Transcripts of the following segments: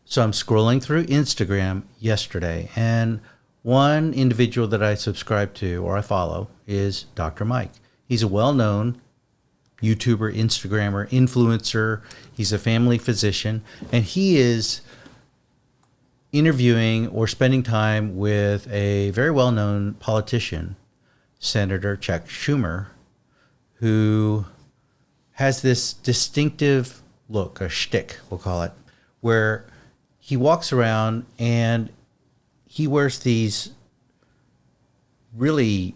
So I'm scrolling through Instagram yesterday, and one individual that I subscribe to or I follow is Dr. Mike. He's a well-known YouTuber, Instagrammer, influencer. He's a family physician, and he is interviewing or spending time with a very well-known politician, Senator Chuck Schumer, who has this distinctive look, a shtick, we'll call it, where he walks around and he wears these really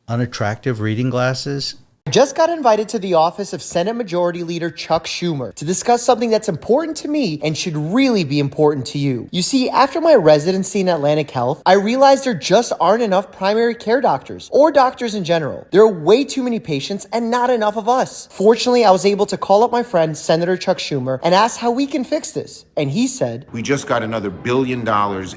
unattractive reading glasses. I just got invited to the office of Senate Majority Leader Chuck Schumer to discuss something that's important to me and should really be important to you. You see, after my residency in Atlantic Health, I realized there just aren't enough primary care doctors or doctors in general. There are way too many patients and not enough of us. Fortunately, I was able to call up my friend, Senator Chuck Schumer, and ask how we can fix this. And he said, "We just got another $1 billion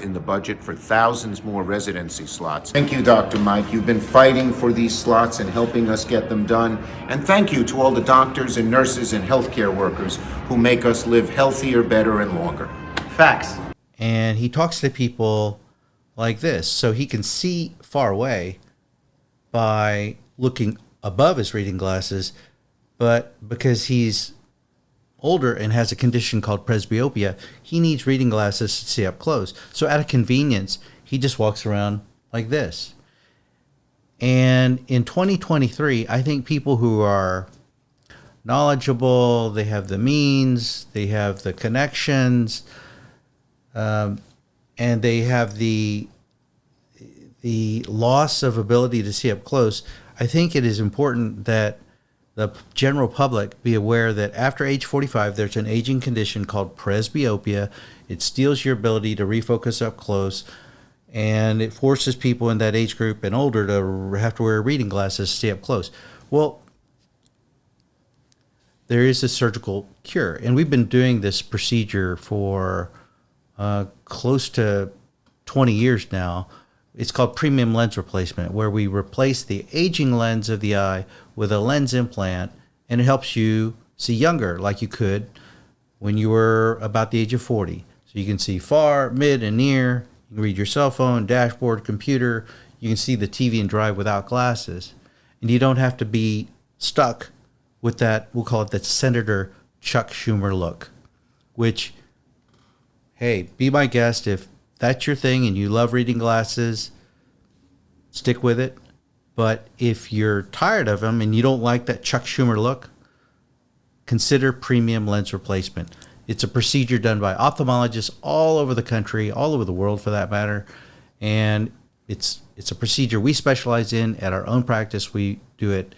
in the budget for thousands more residency slots. Thank you, Dr. Mike. You've been fighting for these slots and helping us get them done. And thank you to all the doctors and nurses and healthcare workers who make us live healthier, better, and longer." Facts. And he talks to people like this, so he can see far away by looking above his reading glasses, but because he's older and has a condition called presbyopia, he needs reading glasses to see up close. So out of convenience, he just walks around like this. And in 2023, I think people who are knowledgeable, they have the means, they have the connections, and they have the loss of ability to see up close. I think it is important that the general public be aware that after age 45, there's an aging condition called presbyopia. It steals your ability to refocus up close, and it forces people in that age group and older to have to wear reading glasses to see up close. Well, there is a surgical cure, and we've been doing this procedure for close to 20 years now. It's called premium lens replacement, where we replace the aging lens of the eye with a lens implant, and it helps you see younger like you could when you were about the age of 40. So you can see far, mid, and near. You can read your cell phone, dashboard, computer. You can see the TV and drive without glasses. And you don't have to be stuck with that, we'll call it the Senator Chuck Schumer look, which, hey, be my guest. If that's your thing and you love reading glasses, stick with it. But if you're tired of them and you don't like that Chuck Schumer look, consider premium lens replacement. It's a procedure done by ophthalmologists all over the country, all over the world for that matter. And it's a procedure we specialize in at our own practice. We do it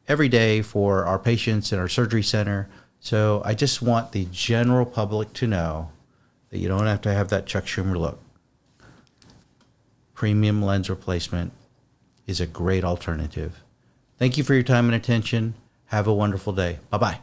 every day for our patients in our surgery center. So I just want the general public to know that you don't have to have that Chuck Schumer look. Premium lens replacement is a great alternative. Thank you for your time and attention. Have a wonderful day. Bye-bye.